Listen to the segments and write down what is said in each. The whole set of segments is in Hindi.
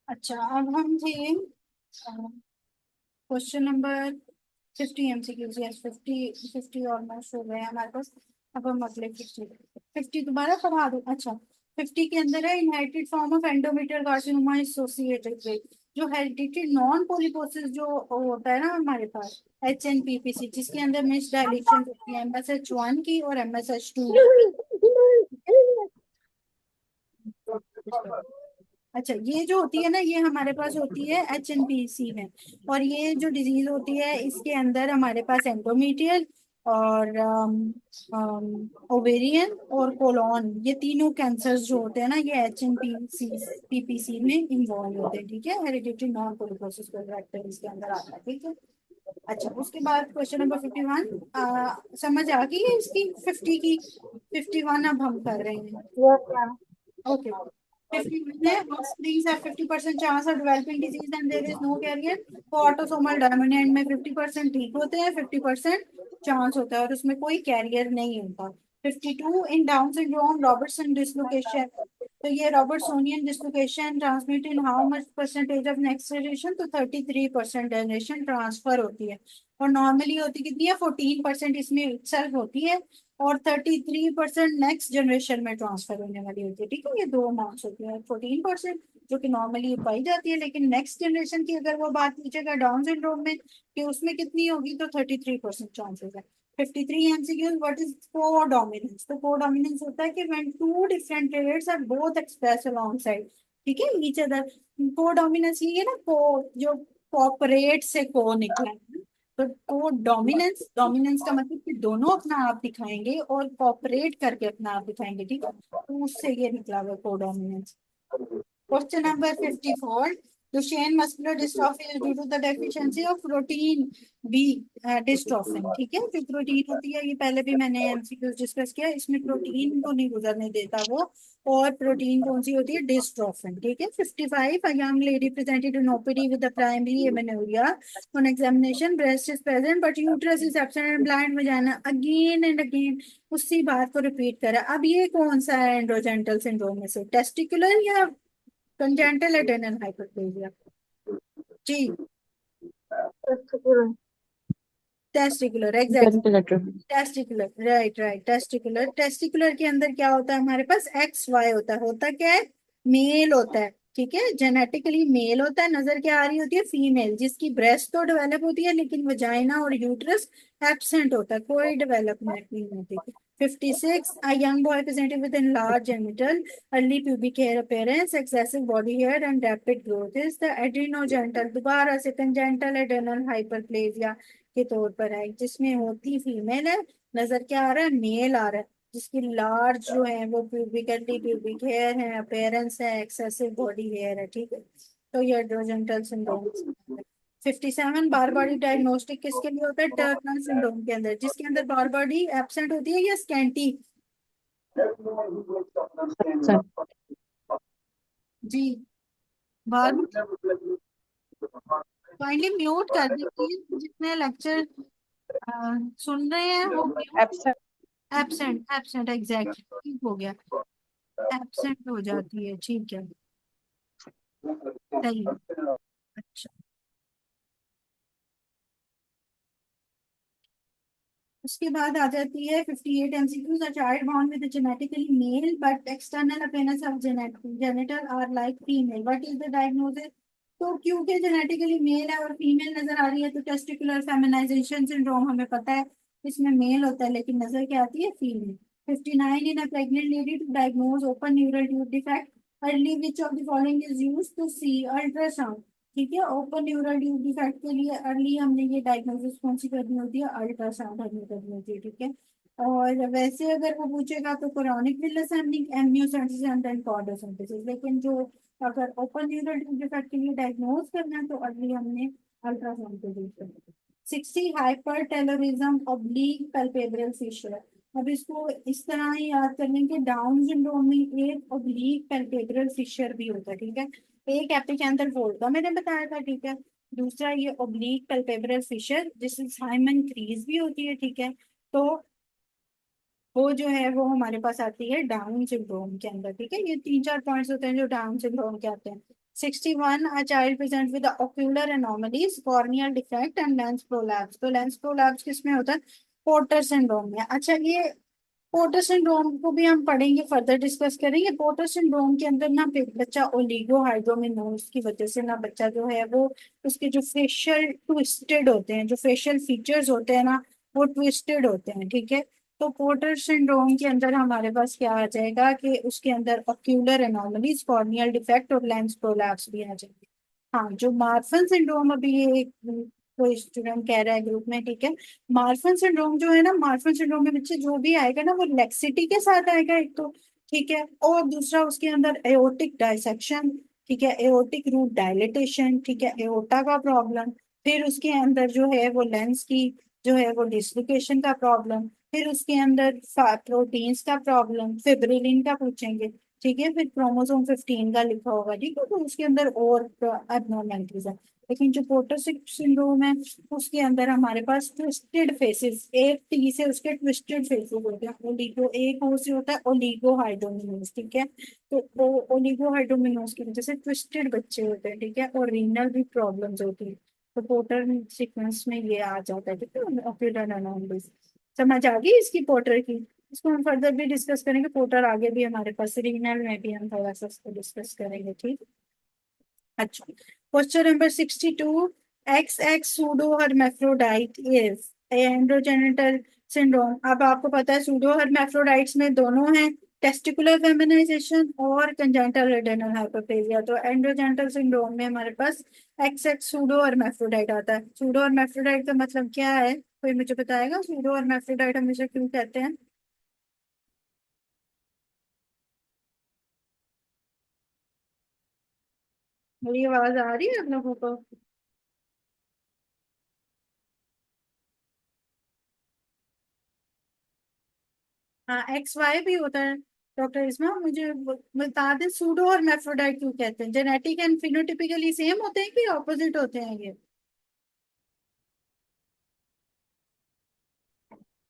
अच्छा, अब हम थे question number 50 MCQs। Yes, 50 almost हो गए हैं हमारे पास। अब हम अगले 50 दोबारा पढ़ा दो। अच्छा, 50 के अंदर है inherited form of endometrial carcinoma associated with, जो हेरिडिटरी नॉन पोलिपोसिस जो होता है ना हमारे पास, HNPPC, जिसके अंदर मिस डायलेशन होती है MSH1 की और MSH2। अच्छा, ये जो होती है ना, ये हमारे पास होती है HNPC में। और ये जो डिजीज होती है इसके अंदर हमारे पास एंडोमेट्रियल और ओवेरियन और कोलोन, ये तीनों कैंसर जो होते हैं ना, ये HNPPC में इन्वॉल्व होते हैं। ठीक है, हेरिडिटरी नॉन पोलिपोसिस फैक्टर इसके अंदर आता है। ठीक है। अच्छा, उसके बाद क्वेश्चन नंबर 51 समझ आ गई है इसकी 50 की। 51 अब हम कर रहे हैं। Yes ma'am. Okay. 50 में offsprings have 50% chance of developing disease and there is no carrier। तो ऑटोसोमल डोमिनेंट में 50% ठीक होते हैं, 50% चांस होता है और उसमें कोई कैरियर नहीं होता। 52 in Down syndrome Robertson dislocation. तो ये Robertsonian dislocation transmit in how much percentage of next generation? तो 33% जनरेशन ट्रांसफर होती है। और नॉर्मली होती कितनी है? 14% इसमें itself होती है और 33% नेक्स्ट जनरेशन में ट्रांसफर होने वाली होती है। ठीक है, ये दो अमाउंट्स होती है। 14% जो कि नॉर्मली पाई जाती है, लेकिन नेक्स्ट जनरेशन की अगर वो बात कीजिएगा डाउन सिंड्रोम में कि उसमें कितनी होगी, तो 33% चांसेस है। 53 MCQs, व्हाट इज कोडोमिनेंस? तो कोडोमिनेंस होता है कि when two different traits are both express alongside, ठीक है, ईच अदर। कोडोमिनेंस ये है ना, को जो कॉपरेट से को निकला है। तो डोमिनेंस, डोमिनेंस का मतलब कि दोनों अपना आप दिखाएंगे और कॉपरेट करके अपना आप दिखाएंगे। ठीक है, तो उससे ये निकला हुआ codominance. Question number 54, Duchenne muscular dystrophy is due to the deficiency of protein B dystrophin। ठीक है, जो प्रोटीन होती है, ये पहले भी मैंने एमसीक्यूज डिस्कस किया, इसमें प्रोटीन को नहीं गुजरने देता वो। और प्रोटीन कौन सी होती है? डिस्ट्रोफिन। ठीक है। 55, a young lady presented in OPD with the primary amenorrhea on examination, breast is present but uterus is absent and blind vagina, again and again उसी बात को रिपीट करा। अब ये कौन सा है एंड्रोजेंटल सिंड्रोम में से? टेस्टिकुलर या कंजेंटल एड्रेनल हाइपरप्लेजिया? जी, testicular, exactly. Genital atrophy. Testicular, right right, testicular. Testicular के अंदर क्या होता है हमारे पास? XY होता है क्या है? मेल होता है। ठीक है, जेनेटिकली मेल होता है। नजर क्या आ रही होती है? फीमेल, जिसकी ब्रेस्ट तो डेवलप होती है लेकिन वजाइना और यूट्रस एब्सेंट होता है, कोई डेवलपमेंट नहीं होती। 56, a young boy presented with enlarged genital, early pubic hair appearance, excessive body hair and rapid growth is the adrenogenital, दोबारा से कंजेंटल एड्रेनल हाइपरप्लेजिया के तौर पर है, जिसमें होती फीमेल है, नजर क्या आ रहा है? मेल आ रहा है, जिसकी लार्ज जो है वो प्यूबिकली प्यूबिक हेयर है, अपेयरेंस है, एक्सेसिव बॉडी हेयर है। ठीक है, तो ये एड्रोजेंटल सिंड्रोम। 57, बार बॉडी डायग्नोस्टिक किसके लिए होता है? टर्नर सिंड्रोम के अंदर, जिसके अंदर बार बॉडी एब्सेंट होती है या स्कैंटी? जी, बार। काइंडली म्यूट कर दीजिए जितने लेक्चर सुन रहे हैं वो। एब्सेंट। एब्सेंट, एब्सेंट, एग्जैक्टली, ठीक हो गया। एब्सेंट हो जाती है, ठीक है, सही है। अच्छा, उसके बाद आ जाती है 58 MCQs। A child born with a genetically male but external appearance of genital are like female, what is the diagnosis? तो क्योंकि जेनेटिकली मेल है और फीमेल नजर आ रही है, तो टेस्टिकुलर फेमिनाइजेशन सिंड्रोम हमें पता है इसमें मेल होता है लेकिन नजर क्या आती है? Female. 59, in a pregnant lady to diagnose open neural tube defect early, which of the following is use to see ultrasound? ठीक है, ओपन न्यूरल ट्यूब डिफेक्ट के लिए अर्ली हमने ये डायग्नोसिस कौन सी करनी होती है? अल्ट्रासाउंड हमें करनी होती है। ठीक है, और वैसे अगर वो पूछेगा तो chorionic villus amniocentesis and then cordocentesis, लेकिन जो अगर ओपन न्यूरल ट्यूब डिफेक्ट के लिए डायग्नोज करना है तो अर्ली हमने अल्ट्रासाउंड को यूज करना है। 60, हाइपर टेलोरिज्म ऑब्लिक पैल्पेब्रल फिशर। अब इसको इस तरह ही याद कर लेंगे, डाउन सिंड्रोम में एक ऑब्लिक पैल्पेब्रल फिशर भी होता है। ठीक है, एक एपिकैंथल फोल्ड का मैंने बताया था। ठीक है, दूसरा ये ओब्लिक पैल्पेब्रल फिशर जिससे साइमन क्रीज भी होती है। ठीक है, तो वो जो है वो हमारे पास आती है डाउन सिंड्रोम के अंदर। ठीक है, ये तीन चार पॉइंट्स होते हैं जो डाउन सिंड्रोम के आते हैं। 61, a child presents with the ocular anomalies, corneal defect and lens prolapse. तो लेंस प्रोलैप्स किसमें होता है? पोर्टर सिंड्रोम में। अच्छा, ये पोर्टर सिंड्रोम को भी हम पढ़ेंगे, फर्दर डिस्कस करेंगे। पोर्टर सिंड्रोम के अंदर ना बच्चा ओलिगो हाइड्रोमिनोस की वजह से ना बच्चा जो है वो, उसके जो फेशियल ट्विस्टेड होते हैं, जो फेशियल फीचर्स होते हैं ना, वो ट्विस्टेड होते हैं, ठीक है। तो पोर्टर सिंड्रोम के अंदर हमारे पास क्या आ जाएगा कि उसके अंदर ऑक्यूलर एनोमलीज, कॉर्नियल डिफेक्ट और लेंस प्रोलैप्स भी आ जाएंगे। हाँ, जो मार्फन सिंड्रोम अभी ये एक कोई स्टूडेंट कह रहा है ग्रुप में, ठीक है। मार्फन सिंड्रोम जो है ना, मार्फन सिंड्रोम में बच्चे जो भी आएगा ना वो लेक्सिटी के साथ आएगा एक तो, ठीक है। और दूसरा उसके अंदर एओर्टिक डाइसेक्शन, ठीक है, एओर्टिक रूट डायलिटेशन, ठीक है, एओर्टा का प्रॉब्लम। फिर उसके अंदर जो है वो लेंस की जो है वो डिसलोकेशन का प्रॉब्लम। फिर उसके अंदर प्रोटीन्स का प्रॉब्लम, फिब्रिलिन का पूछेंगे, ठीक है। फिर क्रोमोसोम 15 का लिखा होगा, ठीक है। तो उसके अंदर और एबनॉर्मेलिटीज है। लेकिन जो पोर्टर सिंड्रोम है उसके अंदर हमारे पास ट्विस्टेड फेसेस, एक टी से उसके ट्विस्टेड फेसेस होते हैं। ओलिगो, एक ओ से होता है ओलिगो हाइड्रोमिनोस, ठीक है। तो वो ओलिगो हाइड्रोमिनोस की वजह से ट्विस्टेड बच्चे होते हैं, ठीक है। और रीनल भी प्रॉब्लम्स होती है। तो पोर्टर सीक्वेंस में ये आ जाता है, ठीक है, ऑक्यूलर एनोमलीज। समझ आ गई इसकी पोर्टर की? इसको हम फर्दर भी डिस्कस करेंगे। पोर्टर आगे भी हमारे पास, रीनल में भी हम थोड़ा सा इसको डिस्कस करेंगे, ठीक। अच्छा, question number 62, x x pseudo hermaphrodite is androgenital syndrome. अब आपको पता है सूडो हर्मेफ्रोडाइट्स में दोनों हैं, टेस्टिकुलर फेमिनाइजेशन और कंजेंटल एडेनल हाइपरप्लेजिया। तो एंड्रोजेनिटल सिंड्रोम में हमारे पास एक्स एक्स सूडो हर्मेफ्रोडाइट आता है। सूडो हर्मेफ्रोडाइट का मतलब क्या है? कोई मुझे बताएगा सूडो हर्मेफ्रोडाइट हमेशा क्यों कहते हैं? मेरी आवाज आ रही है आप लोगों को? हाँ, एक्स वाई भी होता है। डॉक्टर इसमा मुझे बता दें सूडो और मैफ्रोडाइट क्यों कहते हैं? जेनेटिक एंड फिनोटिपिकली सेम होते हैं कि ऑपोजिट होते हैं ये?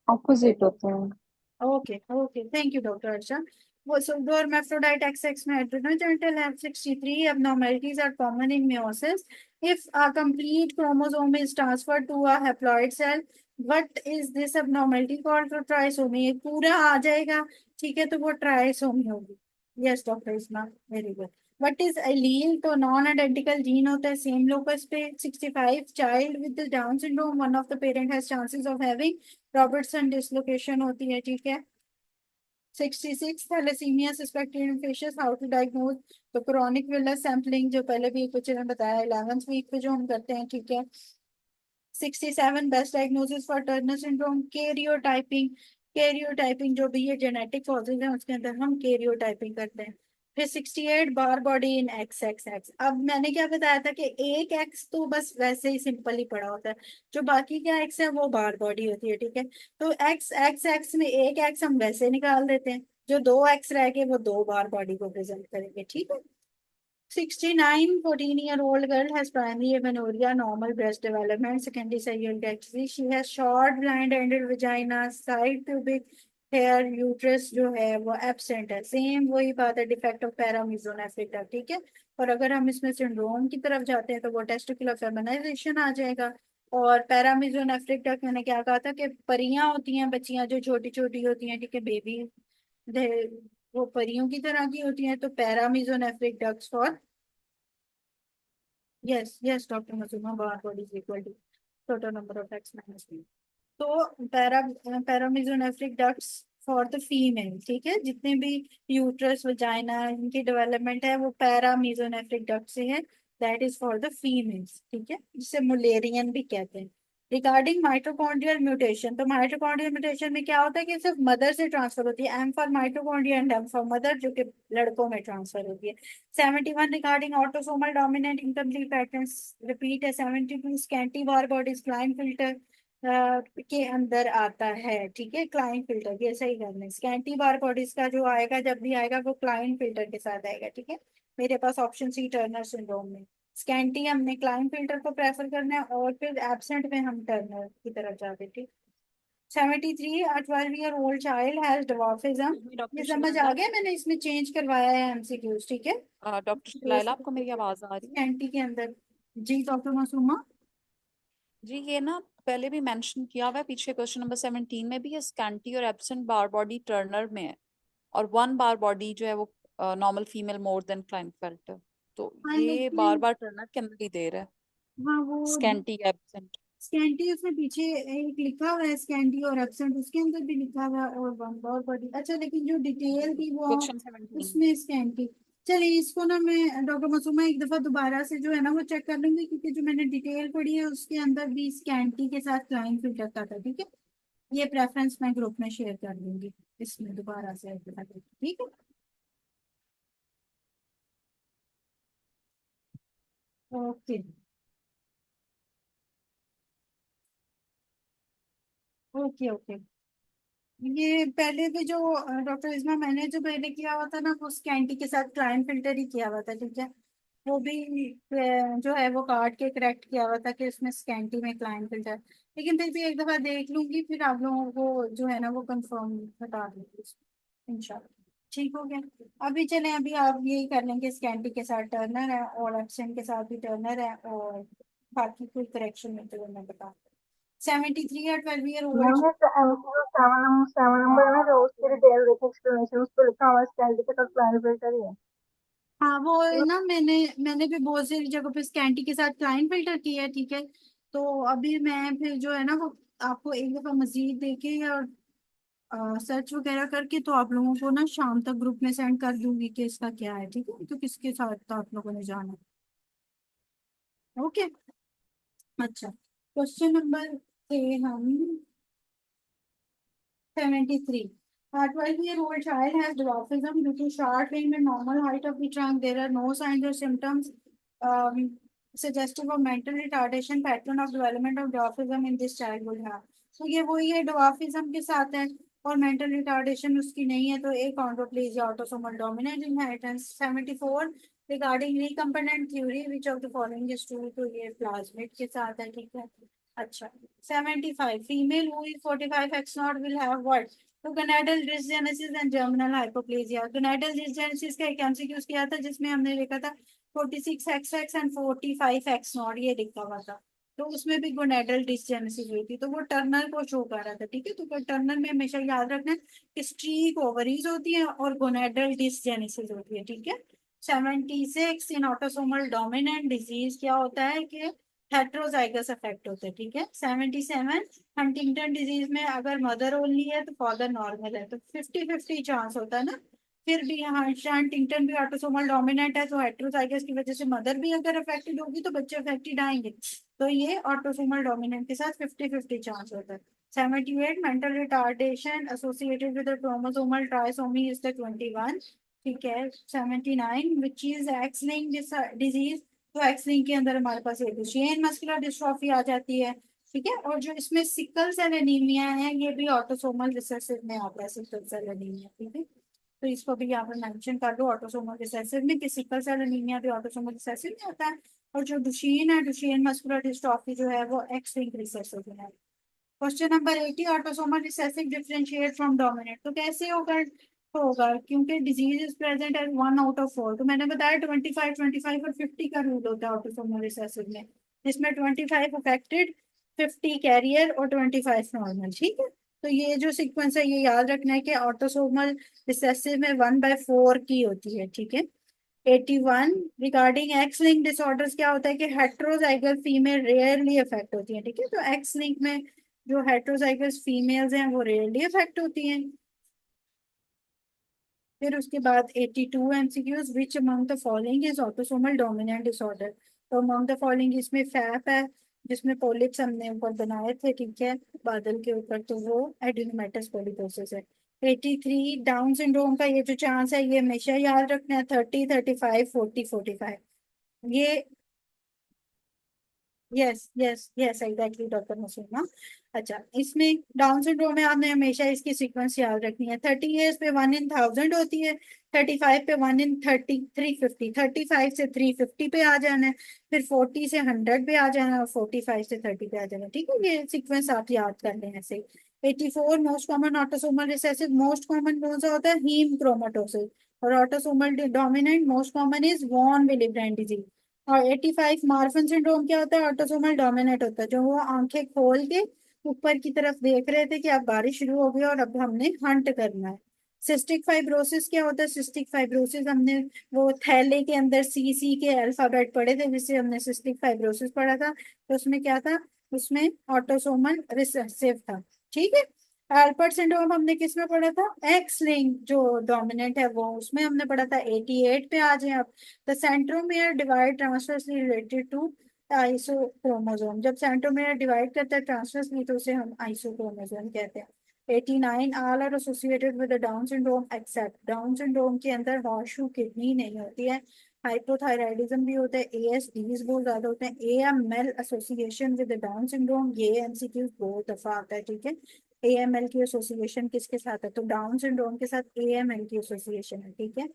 ऑपोजिट होते हैं। Okay okay, thank you doctor Arsha. वो pseudo hermaphrodite x x में adrenogenital have 63 abnormalities are common in meiosis. If a complete chromosome is transferred to a haploid cell, what is this abnormality called? तो ट्राइसोमी, एक पूरा आ जाएगा, ठीक है, तो वो ट्राइसोमी होगी। Yes doctor Isma, very good. What is allele? तो नॉन आइडेंटिकल जीन होता है सेम लोकस पे। 65, child with Down syndrome, one of the parent has chances of having Robertson dislocation होती है, ठीक है। 66, thalassemia suspected in fishes, how to diagnose? तो क्रॉनिक विलर सैंपलिंग, जो पहले भी एक बच्चे ने बताया 11th वीक पे जो हम करते हैं, ठीक है। 67, best diagnosis for Turner syndrome, karyotyping. Karyotyping जो भी ये जेनेटिक कॉजेज है उसके अंदर हम कैरियोटाइपिंग करते हैं। फिर 68, Barr body in x x x. अब मैंने क्या बताया था कि एक एक्स तो बस वैसे ही सिंपल ही पड़ा होता है, जो बाकी का एक्स है वो बार बॉडी होती है, ठीक है। तो एक्स एक्स एक्स में एक एक्स हम वैसे निकाल देते हैं, जो दो एक्स रह गए वो दो बार बॉडी को प्रेजेंट करेंगे, ठीक है। 69, 14-year-old girl has primary amenorrhea, normal breast development, secondary serial dextry. She has short blind-ended vagina, side pubic hair, uterus जो है वो absent है। सेम वही बात है, डिफेक्ट ऑफ पैरामीजोनेफ्रिक, ठीक है। और अगर हम इसमें सिंड्रोम की तरफ जाते हैं तो वो टेस्टिकुलर फेमिनाइजेशन आ जाएगा। और पैरामीजोनेफ्रिक डक्ट, मैंने क्या कहा था कि परियां होती हैं, बच्चियां जो छोटी छोटी होती हैं, ठीक है, बेबी, वो परियों की तरह की होती हैं। तो paramesonephric ducts for, yes yes doctor Majuma, Barr body is equal to total number of x minus b. तो paramesonephric ducts for the female, ठीक है, जितने भी यूट्रस वजाइना इनकी डेवलपमेंट है वो पैरामीजोनेफ्रिक डक्ट से है। That is for the females, ठीक है, जिसे मुलेरियन भी कहते हैं। रिगार्डिंग माइटोकॉन्ड्रियल म्यूटेशन, तो माइटोकॉन्ड्रियल म्यूटेशन में क्या होता है कि सिर्फ मदर से ट्रांसफर होती है, M for mitochondria and M for mother, जो कि लड़कों में ट्रांसफर होती है। 71, regarding autosomal dominant incomplete patterns repeat है। 72, scanty Barr bodies Klinefelter के अंदर आता है, ठीक है। क्लाइन फिल्टर की ऐसा ही करना है, स्कैंटी बार बॉडीज का जो आएगा जब भी आएगा वो क्लाइन फिल्टर के साथ आएगा, ठीक है। मेरे पास ऑप्शन सी टर्नर सिंड्रोम में स्कैंटी हमने क्लाइन फिल्टर को प्रेफर करना है और फिर एब्सेंट में हम टर्नर की तरफ जाते, ठीक। 73 a 12 year old child has dwarfism। ये डॉक्टर समझ आ शलाइला। गया, मैंने इसमें चेंज करवाया है एमसीक्यूज, ठीक है। डॉक्टर शलाइला, आपको मेरी आवाज आ रही है? एंटी के अंदर। जी डॉक्टर मासूमा। जी, ये ना पहले भी मेंशन किया हुआ है, पीछे क्वेश्चन नंबर 17 में भी है, स्कैंटी और एब्सेंट बार बॉडी टर्नर में है, और वन बार बॉडी जो है वो normal female more than Klinefelter. तो हाँ ये बार लेकिन, बार टर्नर के अंदर ही दे रहा है, हाँ वो स्कैंटी एब्सेंट। स्कैंटी उसमें पीछे एक लिखा हुआ है, स्कैंटी और एब्सेंट उसके अंदर भी लिखा हुआ है, और वन और बॉडी। अच्छा लेकिन जो डिटेल थी वो क्वेश्चन 17। उसमें स्कैंटी। चलिए इसको ना मैं डॉक्टर मासूमा एक दफा दोबारा से जो है ना वो चेक कर लूंगी, क्योंकि जो मैंने डिटेल पढ़ी है उसके अंदर भी स्कैंटी के साथ क्लाइन फिल्टर का था, ठीक है। ये प्रेफरेंस मैं ग्रुप में शेयर कर दूंगी, इसमें दोबारा से एक दफा करके, ठीक है। Okay okay okay. ये पहले भी जो डॉक्टर इस्मा मैंने जो पहले किया हुआ था ना वो स्कैंटी के साथ क्लाइन फिल्टर ही किया हुआ था, ठीक है। वो भी जो है वो काट के करेक्ट किया हुआ था कि उसमें स्कैंटी में क्लाइन फिल्टर। लेकिन फिर भी एक दफा देख लूंगी, फिर आप लोगों को जो है ना वो कंफर्म बता दूंगी इंशाल्लाह। ठीक हो गया। अभी चलें, अभी आप यही कर लेंगे, स्कैंटी के साथ टर्नर है और एब्सेंट के साथ भी टर्नर है, और बाकी कोई करेक्शन में तो मैं बता। 73 या 12 ईयर मैम ओल्ड। ये सेवन नंबर में रोज की डिटेल देखो, एक्सप्लेनेशन उस पर लिखा हुआ है स्कैंडी के साथ प्लान फिल्टर ही है। हाँ वो है ना, मैंने भी बहुत सारी जगह पे स्कैंटी के साथ क्लाइन फिल्टर किया है, ठीक है। तो अभी मैं फिर जो है ना वो आपको एक दफा मजीद देके और सर्च वगैरह करके तो आप लोगों को ना शाम तक ग्रुप में सेंड कर दूंगी कि इसका क्या है, ठीक है। तो किसके साथ तो आप लोगों ने जाना है, ओके। अच्छा, क्वेश्चन नंबर थे हम 73। A 12-year-old child has dwarfism due to short limb and normal height of the trunk. There are no signs or symptoms suggestive of mental retardation. Pattern of development of dwarfism in this child would have. तो ये वही है, dwarfism के साथ है और mental retardation उसकी नहीं है, तो एक achondroplasia autosomal dominant inheritance। 74 regarding recombinant theory, which of the following is true? तो ये plasmid के साथ है, ठीक है। अच्छा, 75 female who is 45x0 will have what? तो gonadal dysgenesis and germinal hypoplasia। gonadal dysgenesis का एक एमसीक्यूज किया था जिसमें हमने लिखा था 46XX and 45x0, ये लिखा हुआ था। तो उसमें भी गोनेडल डिसजेनेसिस हुई थी, तो वो टर्नर को शो कर रहा था, ठीक है। तो टर्नर में हमेशा याद रखना है कि स्ट्रीक ओवरीज होती है और गोनेडल डिसजेनेसिस होती है, ठीक है। 76 इन ऑटोसोमल डोमिनेंट डिजीज क्या होता है कि हेट्रोजाइगस अफेक्ट होते हैं, ठीक है। 77 हंटिंगटन डिजीज में अगर मदर ओनली है तो फादर नॉर्मल है, तो 50-50 चांस होता है ना। फिर भी यहाँ हंटिंगटन भी ऑटोसोमल डोमिनेंट है, तो हेट्रोजाइगस की वजह से मदर भी अगर अफेक्टेड होगी तो बच्चे अफेक्टेड आएंगे। तो ये ऑटोसोमल डोमिनेंट के साथ 50-50 चांस होता है। 78 mental retardation associated with chromosomal trisomy is the 21, ठीक है। 79 which is x linked disease. तो एक्स लिंक के अंदर हमारे पास एक दुशेन मस्कुलर डिस्ट्रॉफी आ जाती है, ठीक है। और जो इसमें सिकल सेल एनीमिया है ये भी ऑटोसोमल रिसेसिव में आता है, सिकल सेल एनीमिया, ठीक है। तो इसको भी यहाँ पर मेंशन कर दो ऑटोसोमल रिसेसिव में, कि सिकल सेल एनीमिया भी ऑटोसोमल रिसेसिव में आता है। और जो डुशेन है, डुशेन मस्कुलर डिस्ट्रॉफी जो है वो एक्स लिंक रिसेसिव में है। Question number 80, autosomal recessive differentiate from dominant. तो कैसे होगा? होगा क्योंकि डिजीज इज प्रेजेंट एट 1/4। तो मैंने बताया 25, 25 और 50 का रूल होता है ऑटोसोमल रिसेसिव में, जिसमें 25 अफेक्टेड, 50 कैरियर और 25 नॉर्मल, ठीक है। तो ये जो सीक्वेंस है ये याद रखना है कि ऑटोसोमल रिसेसिव में 1/4 की होती है, ठीक है। 81 रिगार्डिंग एक्स लिंक डिसऑर्डर्स क्या होता है कि हेट्रोजाइगल फीमेल रेयरली अफेक्ट होती है, ठीक है। तो एक्स लिंक में जो हेट्रोजाइगस फीमेल्स हैं वो रेयरली अफेक्ट होती हैं। फिर उसके बाद 82 MCQs, which among the following is autosomal dominant disorder. तो अमंग द फॉलोइंग इसमें फैप है, जिसमें पॉलिप्स हमने ऊपर बनाए थे, ठीक है, बादल के ऊपर, तो वो एडिनोमेटस पॉलीपोसिस है। 83 डाउन सिंड्रोम का ये जो चांस है ये हमेशा याद रखना है, 30, 35, 40, 45। ये yes yes yes exactly doctor Masooma. अच्छा, इसमें डाउन सिंड्रोम में आपने हमेशा इसकी सीक्वेंस याद रखनी है। 30 ईयर्स पे 1 in 1000 होती है, 35 पे 1 in 30, 350, 35 से 350 पे आ जाना है, फिर 40 से 100 पे आ जाना है, और 45 से 30 पे आ जाना है, ठीक है। ये सीक्वेंस आप याद कर लें ऐसे। 84 most common autosomal recessive, most common कौन सा होता है, हीम क्रोमेटोसिस। और autosomal dominant most common is von Willebrand disease. और 85 मार्फन सिंड्रोम क्या होता है, ऑटोसोमल डोमिनेंट होता है, जो वो आंखें खोल के ऊपर की तरफ देख रहे थे कि अब बारिश शुरू हो गई और अब हमने हंट करना है। सिस्टिक फाइब्रोसिस क्या होता है, सिस्टिक फाइब्रोसिस हमने वो थैले के अंदर सी के अल्फाबेट पढ़े थे, जिससे हमने सिस्टिक फाइब्रोसिस पढ़ा था। तो उसमें क्या था, उसमें ऑटोसोमल रिसेसिव था। ठीक है। एल्पर्ट सिंड्रोम हमने किस में पढ़ा था, एक्स लिंक जो डोमिनेंट है वो, उसमें हमने पढ़ा था। 88 पे आ जाए आप। The centromere divide transversely related to isochromosome, जब सेंट्रोमियर डिवाइड करता है ट्रांसफर्सली तो उसे हम आइसोक्रोमोसोम कहते हैं। 89 all are associated with Down syndrome except, Down syndrome के अंदर हॉर्सशू किडनी नहीं होती है। हाइपोथायराइडिज्म भी होता है, एएसडीज बहुत ज्यादा होते हैं। AML association with Down syndrome, ये एमसीक्यू बहुत दफा आता है। ठीक है। एएमएल की एसोसिएशन किसके साथ है, तो डाउन सिंड्रोम के साथ एएमएल की एसोसिएशन है। ठीक है।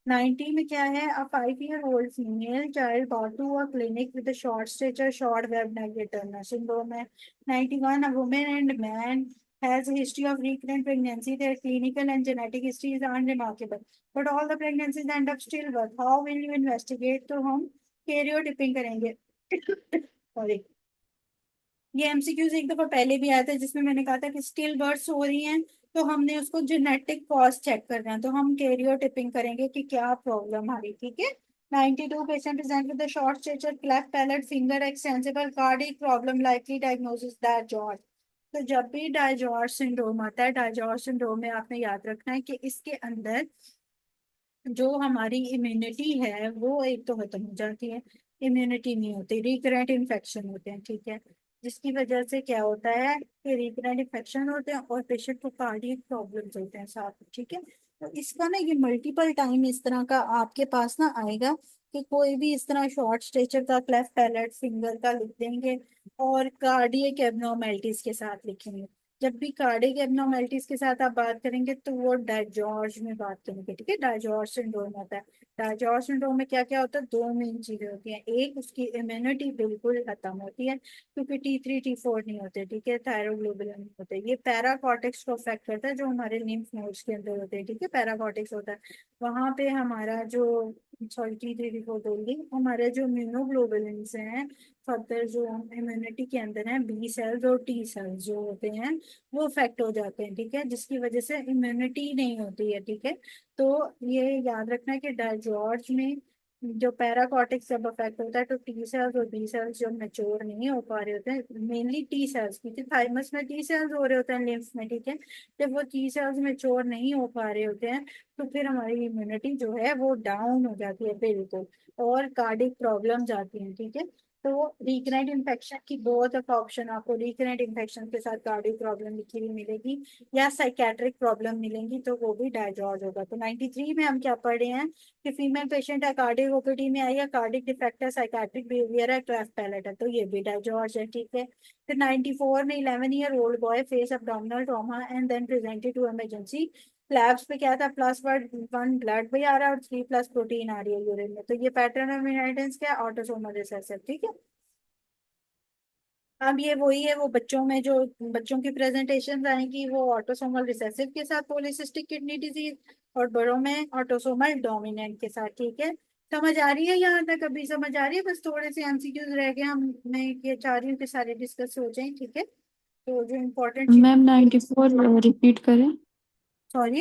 90 में क्या है, अ 5 year old female child brought to a clinic with a short stature, short web neck, Turner syndrome है। 91 a woman and man has a history of recurrent pregnancy, their clinical and genetic history is unremarkable but all the pregnancies end up stillbirth, how will you investigate, तो हम कैरियोटिपिंग करेंगे। सॉरी, ये एमसीक्यूज एक दफा पहले भी आया था जिसमें मैंने कहा था कि स्टिल बर्थ्स हो रही हैं तो हमने उसको जेनेटिक कॉज चेक करना है, तो हम कैरियोटिपिंग करेंगे कि क्या प्रॉब्लम आ रही। ठीक है। 92 patient present with short stature, cleft palate, finger extensible, cardiac problem, likely diagnosis DiGeorge. तो जब भी डायजॉर्ज सिंड्रोम आता है, डायजॉर्ज सिंड्रोम में आपने याद रखना है कि इसके अंदर जो हमारी इम्यूनिटी है वो एक तो खत्म हो जाती है, इम्यूनिटी नहीं होती, रिकरेंट इन्फेक्शन होते हैं। ठीक है। जिसकी वजह से क्या होता है कि रिकरेंट इन्फेक्शन होते हैं और पेशेंट को कार्डियक प्रॉब्लम्स होते हैं साथ में। ठीक है। तो इसका ना ये मल्टीपल टाइम इस तरह का आपके पास ना आएगा कि कोई भी इस तरह शॉर्ट स्टेचर का, क्लेफ्ट पैलेट, फिंगर का लिख देंगे और कार्डियक एब्नॉर्मेलिटीज के साथ लिखेंगे। जब भी कार्डियक एब्नॉर्मेलिटीज के साथ आप बात करेंगे तो वो डायजॉर्ज में बात करेंगे। ठीक है। डायजॉर्ज सिंड्रोम होता है। डायजॉर्ज सिंड्रोम में क्या क्या होता है, दो मेन चीजें होती हैं। एक, उसकी इम्यूनिटी बिल्कुल खत्म होती है क्योंकि T3 T4 नहीं होते। ठीक है। थायरोग्लोबुलिन नहीं होते। ये पैराकॉर्टेक्स को अफेक्ट करता है जो हमारे लिम्फ नोड्स के अंदर होते हैं। ठीक है। पैराकॉर्टेक्स होता है वहां पे हमारा जो, सॉरी T3 T4 बोल रही, हमारे जो इम्यूनोग्लोबुलिन हैं, फर्दर जो इम्यूनिटी के अंदर है, बी सेल्स और टी सेल्स जो होते हैं वो अफेक्ट हो जाते हैं। ठीक है। जिसकी वजह से इम्यूनिटी नहीं होती है। ठीक है। तो ये याद रखना है कि डायजॉर्ज में जो पैराकॉर्टेक्स जब अफेक्ट होता है तो टी सेल्स और बी सेल्स जो मेच्योर नहीं हो पा रहे होते हैं, मेनली टी सेल्स, क्योंकि थाइमस में टी सेल्स हो रहे होते हैं लिम्फ में। ठीक है। जब वो टी सेल्स मेच्योर नहीं हो पा रहे होते हैं तो फिर हमारी इम्यूनिटी जो है वो डाउन हो जाती है बिल्कुल, और कार्डिक प्रॉब्लम्स आती हैं। ठीक है। तो रिकरेंट इन्फेक्शन की बहुत ऑप्शन आपको रिकरेंट इन्फेक्शन के साथ कार्डिक प्रॉब्लम लिखी हुई मिलेगी या साइकेट्रिक प्रॉब्लम मिलेंगी, तो वो भी डायजॉर्ज होगा। तो 93 में हम क्या पढ़ रहे हैं कि फीमेल पेशेंट है, कार्डिक ओपीडी में आई है, कार्डिक डिफेक्ट है, साइकेट्रिक बिहेवियर है, क्लेफ्ट पैलेट है, तो ये भी डायजॉर्ज है। ठीक है। फिर 94 में 11 year old boy face abdominal trauma and then presented to emergency. Labs पे क्या था, +1 ब्लड भी आ रहा है और 3+ प्रोटीन आ रही है यूरिन में, तो ये पैटर्न ऑफ इनहेरिटेंस क्या, ऑटोसोमल रिसेसिव। ठीक है। अब ये वही है, वो बच्चों में जो बच्चों की प्रेजेंटेशन आएंगी वो ऑटोसोमल रिसेसिव के साथ पॉलीसिस्टिक किडनी डिजीज, और बड़ों में ऑटोसोमल डोमिनेंट के साथ। ठीक है। समझ आ रही है यहाँ तक, अभी समझ आ रही है, बस थोड़े से एमसीक्यूज रह गए, हम मैं ये चाह रही हूँ कि सारे डिस्कस हो जाएं। ठीक है। तो जो इम्पोर्टेंट चीज, मैम 94 रिपीट करें। सॉरी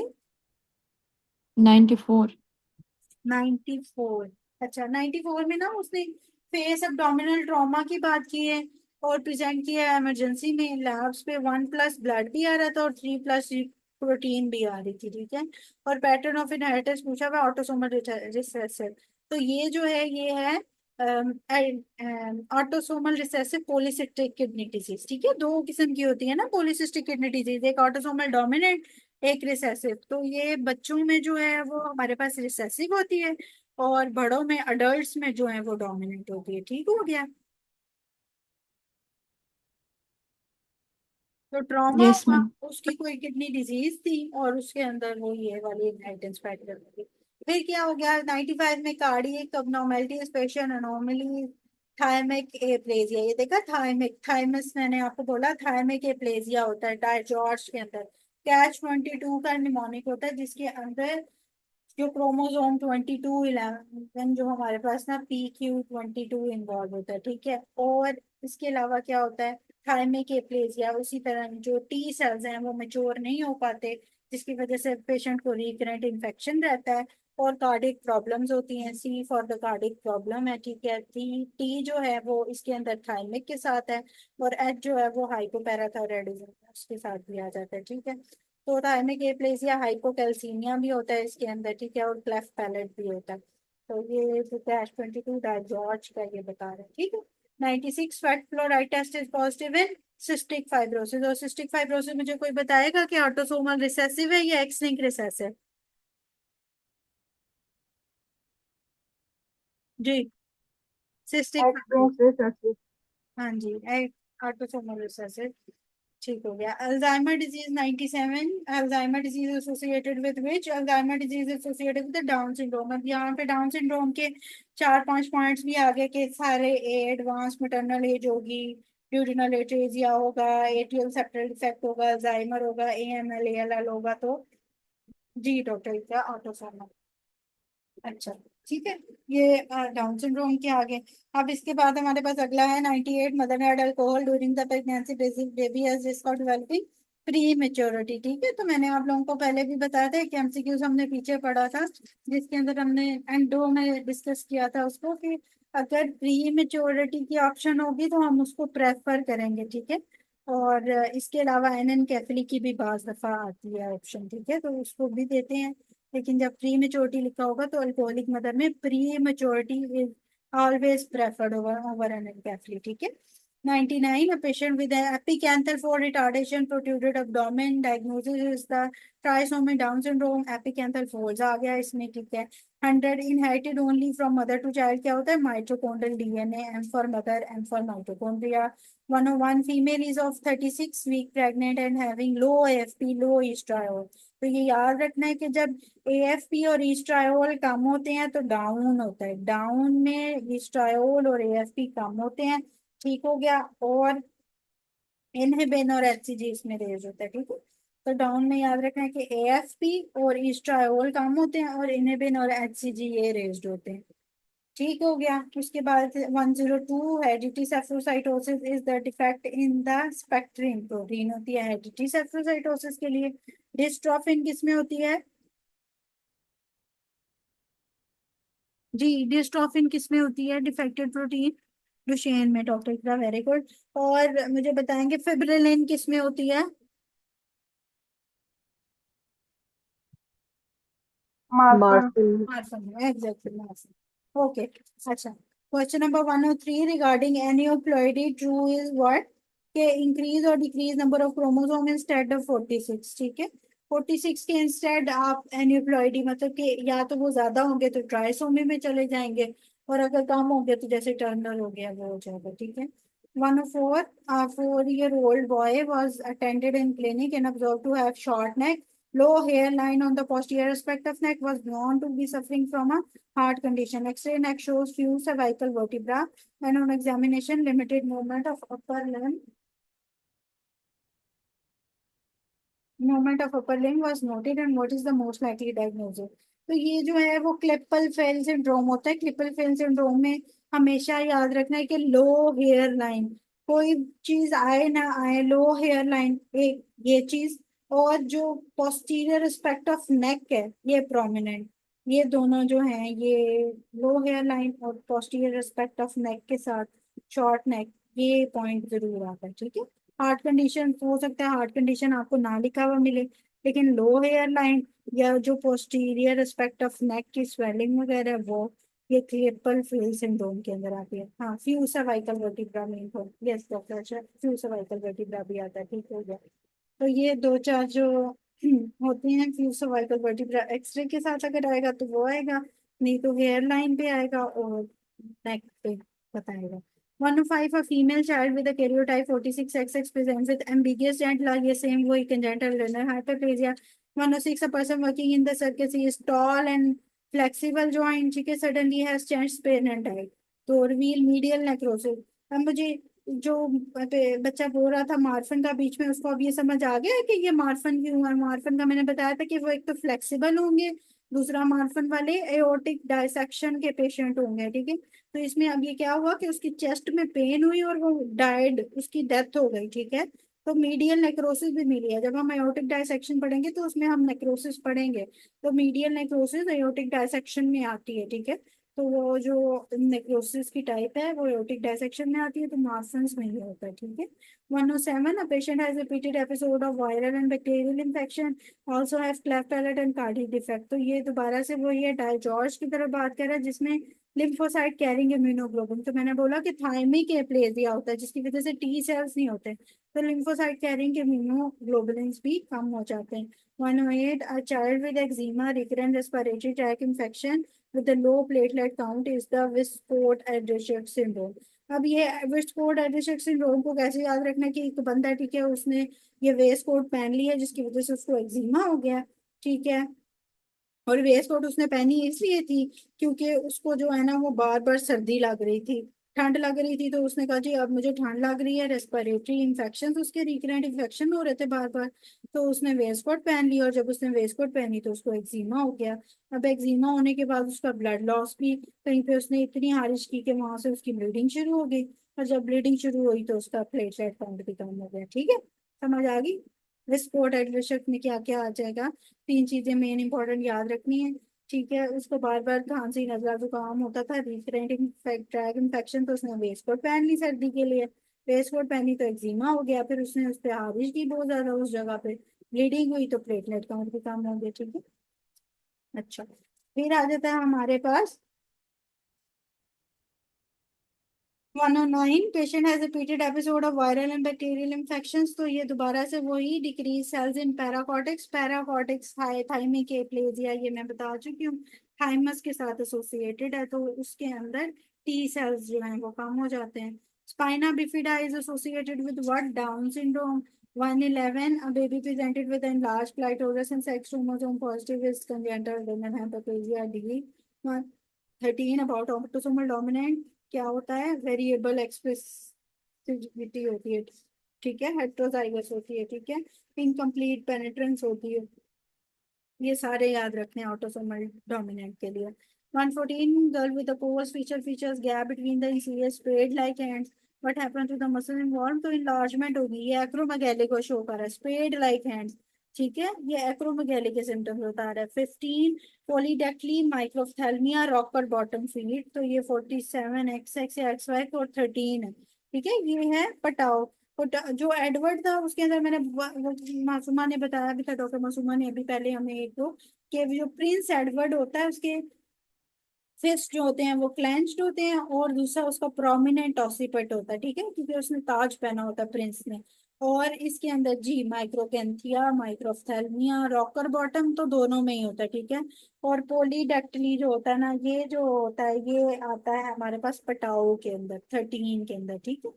94। 94, अच्छा 94 में ना उसने फेस abdominal ट्रॉमा की बात की है और प्रेजेंट किया है इमरजेंसी में। लैब्स पे 1+ ब्लड भी आ रहा था और 3+ प्रोटीन भी आ रही थी। ठीक है। और पैटर्न ऑफ इनहेरिटेंस पूछा हुआ ऑटोसोमल रिसेसिव, तो ये जो है ये है autosomal recessive polycystic kidney disease. ठीक है। दो किस्म की होती है ना पॉलीसिस्टिक किडनी डिजीज, एक ऑटोसोमल डोमिनेंट, एक रिसेसिव। तो ये बच्चों में जो है वो हमारे पास रिसेसिव होती है और बड़ों में, अडल्ट्स में जो है वो डोमिनेंट होती है। ठीक हो गया। तो ट्रॉमा यस हुआ, मैम। उसकी कोई किडनी डिजीज थी और उसके अंदर वो ये वाली इनहेरिटेंस पैटर्न थी। फिर क्या हो गया 95 में, cardiac abnormality special anomaly thymic aplasia, ये देखा थायमिक, थाइमस मैंने आपको बोला, थायमिक एप्लेजिया होता है डायजॉर्ज के अंदर। कैच 22 का निमोनिक होता है, जिसके अंदर जो क्रोमोसोम 2211 जो हमारे पास ना PQ22 इन्वॉल्व होता है, ठीक है। और इसके अलावा क्या होता है, थायमिक एप्लेजिया उसी तरह जो टी सेल्स हैं वो मेच्योर नहीं हो पाते, जिसकी वजह से पेशेंट को रिकरेंट इन्फेक्शन रहता है और कार्डिक प्रॉब्लम्स होती हैं। सी फॉर द कार्डिक प्रॉब्लम है, ठीक है। टी जो है वो इसके अंदर थायमिक के साथ है, और एच जो है वो हाइपोपैराथायरॉयडिज्म उसके साथ भी आ जाता है, ठीक है। तो थायमिक एप्लेसिया हाइपोकैल्सीमिया भी होता है इसके अंदर, ठीक है, और क्लेफ्ट पैलेट भी होता है। तो ये जो कैच 22 डायजॉर्ज का ये बता रहे हैं, ठीक है। 96 fat fluoride test is positive in cystic fibrosis. और सिस्टिक फाइब्रोसिस मुझे कोई बताएगा कि ऑटोसोमल रिसेसिव है या एक्स लिंक्ड रिसेसिव? जी, सिस्टिक फाइब्रोसिस। Experience research. हाँ जी, ऑटोसोमल रिसेसिव, ठीक हो गया। Alzheimer disease 97, Alzheimer disease associated with which? Alzheimer disease associated with Down syndrome. अब यहाँ पे डाउन सिंड्रोम के 4-5 पॉइंट्स भी आगे के सारे, एडवांस मैटरनल एज होगी, ड्यूडिनल एटेजिया होगा, एट्रियल सेप्टल डिफेक्ट होगा, अल्जाइमर होगा, AML ALL होगा। तो जी डॉक्टर, क्या ऑटोसोमल? अच्छा, ठीक है। ये डाउन सिंड्रोम के आगे। अब इसके बाद हमारे पास अगला है 98, mother had alcohol during the pregnancy, baby has Discord developing pre maturity, ठीक है। तो मैंने आप लोगों को पहले भी बताया था कि MCQs हमने पीछे पढ़ा था, जिसके अंदर हमने एंडो में डिस्कस किया था उसको, कि अगर प्री मेच्योरिटी की ऑप्शन होगी तो हम उसको प्रेफर करेंगे, ठीक है। और इसके अलावा एनेनकेफली की भी बाज दफा आती है ऑप्शन, ठीक है, तो उसको भी देते हैं। लेकिन जब प्री मेच्योरिटी लिखा होगा तो अल्कोहलिक मदर में pre maturity is always preferred over anencephaly, ठीक है। 99, a patient with an epicanthal 4 retardation, protruded abdomen, diagnosis is the trisomy Down syndrome, epicanthal folds आ गया इसमें, ठीक है। 100, inherited only from mother to child, क्या होता है, mitochondrial DNA, M for mother, M for mitochondria। 101, female is of 36 week pregnant and having low AFP, low estradiol। तो ये याद रखना है कि जब AFP और estradiol कम होते हैं तो डाउन होता है, डाउन में estradiol और AFP कम होते हैं, ठीक हो गया। और इनहिबिन और HCG इसमें रेज होता है, ठीक है। तो डाउन में याद रखना है कि AFP और estradiol कम होते हैं और इनहिबिन और HCG ये रेज्ड होते हैं, ठीक हो गया। उसके बाद 102, hereditary spherocytosis is the defect in the spectrin protein होती है हेरिडिटी सेफरोसाइटोसिस के लिए। डिस्ट्रोफिन किसमें होती है? जी, डिस्ट्रोफिन किसमें होती है डिफेक्टेड प्रोटीन? डुशेन में, डॉक्टर इकरा, वेरी गुड। और मुझे बताएंगे फिब्रिलिन किसमें होती है? Marfan. Marfan. Marfan, exactly Marfan, okay. अच्छा, question number 103 regarding aneuploidy, true is what? के इंक्रीज और decrease number of chromosome instead of 46, ठीक है। 46 के इंस्टेड आप एनियोप्लॉइडी, मतलब कि या तो वो ज्यादा होंगे तो ट्राइसोमी में चले जाएंगे, और अगर कम होंगे तो जैसे टर्नर हो गया वो हो जाएगा, ठीक है। 104, a 4-year-old boy was attended in clinic and observed to have short neck, low hairline on the posterior aspect of neck, was known to be suffering from a heart condition. X-ray neck shows few cervical vertebra, and on examination, limited movement of upper limb. Movement of upper limb was noted, and what is the most likely diagnosis? तो ये जो है वो क्लिपल फेल सिंड्रोम होता है। क्लिपल फेल सिंड्रोम में हमेशा याद रखना है कि लो हेयर लाइन, कोई चीज आए ना आए, लो हेयर लाइन एक ये चीज, और जो पोस्टीरियर एस्पेक्ट ऑफ नेक है ये प्रोमिनेंट, ये दोनों जो हैं ये लो हेयर लाइन और पोस्टीरियर एस्पेक्ट ऑफ नेक के साथ शॉर्ट नेक, ये पॉइंट जरूर आता है, ठीक है। हार्ट कंडीशन हो सकता है, हार्ट कंडीशन आपको ना लिखा हुआ मिले, लेकिन लो हेयर लाइन या जो पोस्टीरियर एस्पेक्ट ऑफ नेक की स्वेलिंग वगैरह वो ये क्लिपल फेल सिंड्रोम के अंदर आती है। हाँ, फ्यू सर्वाइकल वर्टिब्रा में हो, yes doctor, few cervical vertebra भी आता है, ठीक हो गया। तो ये दो चार जो होते हैं फ्यू सर्वाइकल वर्टिब्रा, एक्सरे के साथ अगर आएगा तो वो आएगा, नहीं तो हेयर लाइन पे आएगा और नेक पे बताएगा। 105, a female child with a karyotype 46XX presents with ambiguous gentler, ये सेम वही congenital renal hyperplasia। 106, a person working in the circus is tall and flexible joint, ठीक है, suddenly has changed span and height। टोरवील मीडियल नेक्रोसिस। अब मुझे जो बच्चा बोल रहा था मार्फन का बीच में, उसको अब ये समझ आ गया है कि ये मार्फन क्यों है। मार्फन का मैंने बताया था कि वो एक तो फ्लेक्सिबल होंगे, दूसरा मार्फन वाले एओर्टिक डायसेक्शन के पेशेंट होंगे, ठीक है। तो इसमें अब ये क्या हुआ कि उसकी चेस्ट में पेन हुई और वो डाइड, उसकी डेथ हो गई, ठीक है। तो मीडियल नेक्रोसिस भी मिली है। जब हम एओर्टिक डायसेक्शन पढ़ेंगे तो उसमें हम नेक्रोसिस पढ़ेंगे। तो मीडियल नेक्रोसिस एओर्टिक डायसेक्शन में आती है, ठीक है। तो वो जो नेक्रोसिस की टाइप है वो एओर्टिक डायसेक्शन में आती है, तो मार्फन्स में ही होता है, ठीक है। 107 a patient has repeated episode of viral and bacterial infection, also have cleft palate and cardiac defect। तो ये दोबारा से वही है, डायजॉर्ज की तरफ बात कर रहा है जिसमें लिम्फोसाइट कैरिंग इम्यूनोग्लोबुलिन। तो मैंने बोला कि थाइमिक एप्लेजिया होता है जिसकी वजह से टी सेल्स नहीं होते, तो लिम्फोसाइट कैरिंग इम्यूनोग्लोबुलिन्स भी कम हो जाते हैं। 108 a child with eczema, recurrent respiratory tract infection with a low platelet count is the Wiskott-Adreschek syndrome। अब ये Wiskott-Adreschek syndrome को कैसे याद रखना है कि एक बंदा, ठीक है, उसने ये वेस्ट कोट पहन लिया जिसकी वजह से उसको एक्जिमा हो गया, ठीक है। और वेस्ट कोट उसने पहनी इसलिए थी क्योंकि उसको जो है ना वो बार बार सर्दी लग रही थी, ठंड लग रही थी। तो उसने कहा जी अब मुझे ठंड लग रही है, रेस्पिरेटरी इन्फेक्शन, उसके रिकरेंट इन्फेक्शन हो रहे थे बार बार। तो उसने वेस्ट कोट पहन ली और जब उसने वेस्ट कोट पहनी तो उसको एक्जिमा हो गया। अब एक्जिमा होने के बाद उसका ब्लड लॉस भी, कहीं पे उसने इतनी हारिश की कि वहां से उसकी ब्लीडिंग शुरू हो गई, और जब ब्लीडिंग शुरू हुई तो उसका प्लेटलेट काउंट भी कम हो गया, ठीक है। समझ आ गई। विस्कोट एडविशक में क्या क्या आ जाएगा, तीन चीजें मेन इंपॉर्टेंट याद रखनी है, ठीक है। उसको बार बार खांसी नजला जुकाम होता था, रिकरेंट ट्रैक इन्फेक्शन, तो उसने वेस्ट कोट पहन ली सर्दी के लिए। वेस्ट कोट पहनी तो एक्जिमा हो गया, फिर उसने उस पर हारिश की बहुत ज्यादा, उस जगह पे ब्लीडिंग हुई तो प्लेटलेट काउंट भी कम हो गया, ठीक है। अच्छा, फिर आ जाता है हमारे पास 109 patient has repeated episode of viral and bacterial infections। तो ये दोबारा से वही डिक्रीज सेल्स इन पैराकॉर्टेक्स, पैराकॉर्टेक्स थाइमिक एप्लेजिया, ये मैं बता चुकी हूँ, थाइमस के साथ एसोसिएटेड है, तो उसके अंदर टी सेल्स जो हैं वो कम हो जाते हैं। Spina bifida is associated with what, down syndrome. 111 a baby presented with enlarged clitoris and sex chromosome positive is congenital women hyperplasia D। 13 about autosomal dominant क्या होता है, वेरिएबल एक्सप्रेसिविटी होती है, ठीक है, हेट्रोजाइगस होती है, ठीक है, इनकम्प्लीट पेनिट्रेंस होती है। ये सारे याद रखने हैं ऑटोसोमल डोमिनेंट के लिए। 114 girl with coarse features gap between the incisor spread like hands, what happen to the muscle involve. तो इनलार्जमेंट होगी, ये एक्रोमेगैली को शो कर रहा है, स्प्रेड लाइक हैंड्स, ठीक है, ये एक्रोमेगैली के सिम्टम्स बता रहा है। 15 पॉलीडेक्टली माइक्रोफ्थेल्मिया रॉकर बॉटम फीट, तो ये 47 XX या XY और 13 है, ठीक है। ये है पटाओ। जो एडवर्ड था उसके अंदर मैंने मासूमा ने बताया भी था, डॉक्टर मासूमा ने अभी पहले हमें एक दो, कि जो प्रिंस एडवर्ड होता है उसके फिस्ट जो होते हैं वो क्लेंच्ड होते हैं, और दूसरा उसका प्रोमिनेंट ऑसिपिट होता है, ठीक है, क्योंकि उसने ताज पहना होता है प्रिंस ने। और इसके अंदर जी माइक्रोकेंथिया, माइक्रोफ्थेल्मिया, रॉकर बॉटम तो दोनों में ही होता है, ठीक है। और पोलीडेक्टिली जो होता है ना, ये जो होता है ये आता है हमारे पास पटाओ के अंदर, 13 के अंदर, ठीक है।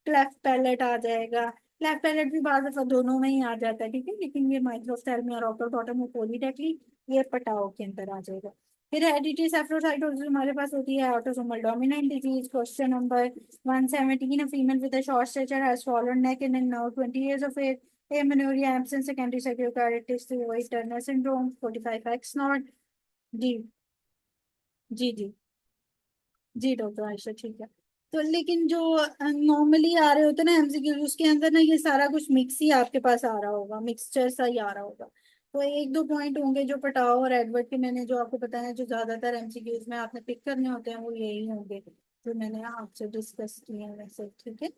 क्लेफ्ट पैलेट आ जाएगा, क्लेफ्ट पैलेट भी बार दफा दोनों में ही आ जाता है, ठीक है, लेकिन ये माइक्रोफ्थेल्मिया, रॉकर बॉटम और पोलीडेक्टिली ये पटाओ के अंदर आ जाएगा। फिर हेरिडिटी सेफलोसाइटोसिस हमारे पास होती है autosomal dominant disease. Question number 117 a female with a short stature has swollen neck and is now 20 years of age, amenorrhea absent secondary psychocarditis Turner syndrome 45X not. जी जी जी जी डॉक्टर आयशा, ठीक है। तो लेकिन जो नॉर्मली आ रहे होते हैं ना एमसीक्यू, उसके अंदर ना ये सारा कुछ मिक्स ही आपके पास आ रहा होगा, मिक्सचर सा ही आ रहा होगा। तो एक दो पॉइंट होंगे जो पटाओ और एडवर्ड के मैंने जो आपको बताया, जो ज्यादातर एमसीक्यूज में आपने पिक करने होते हैं वो यही होंगे जो मैंने आपसे डिस्कस किए हैं वैसे, ठीक है।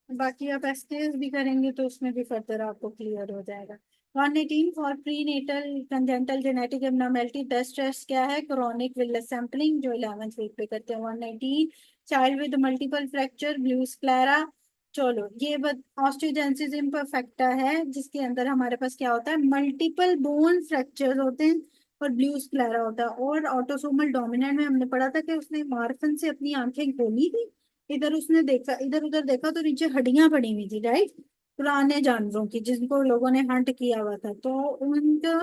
बाकी आप एसटीएस भी करेंगे तो उसमें भी फर्दर आपको क्लियर हो जाएगा। 118 for pre natal congenital genetic abnormality best test क्या है, क्रोनिक विलस सैंपलिंग जो 11th वीक पे करते हैं। 119 child with multiple fracture blue sclera, चलो ये ऑस्टियोजेनेसिस इम्परफेक्टा है जिसके अंदर हमारे पास क्या होता है, मल्टीपल बोन फ्रैक्चर होते हैं और ब्लू स्क्लेरा होता है। और ऑटोसोमल डोमिनेंट में हमने पढ़ा था कि उसने मार्फन से अपनी आंखें खोली थी, इधर उसने देखा, इधर उधर देखा तो नीचे हड्डियां पड़ी हुई थी, राइट, पुराने जानवरों की जिनको लोगों ने हंट किया हुआ था, तो उनका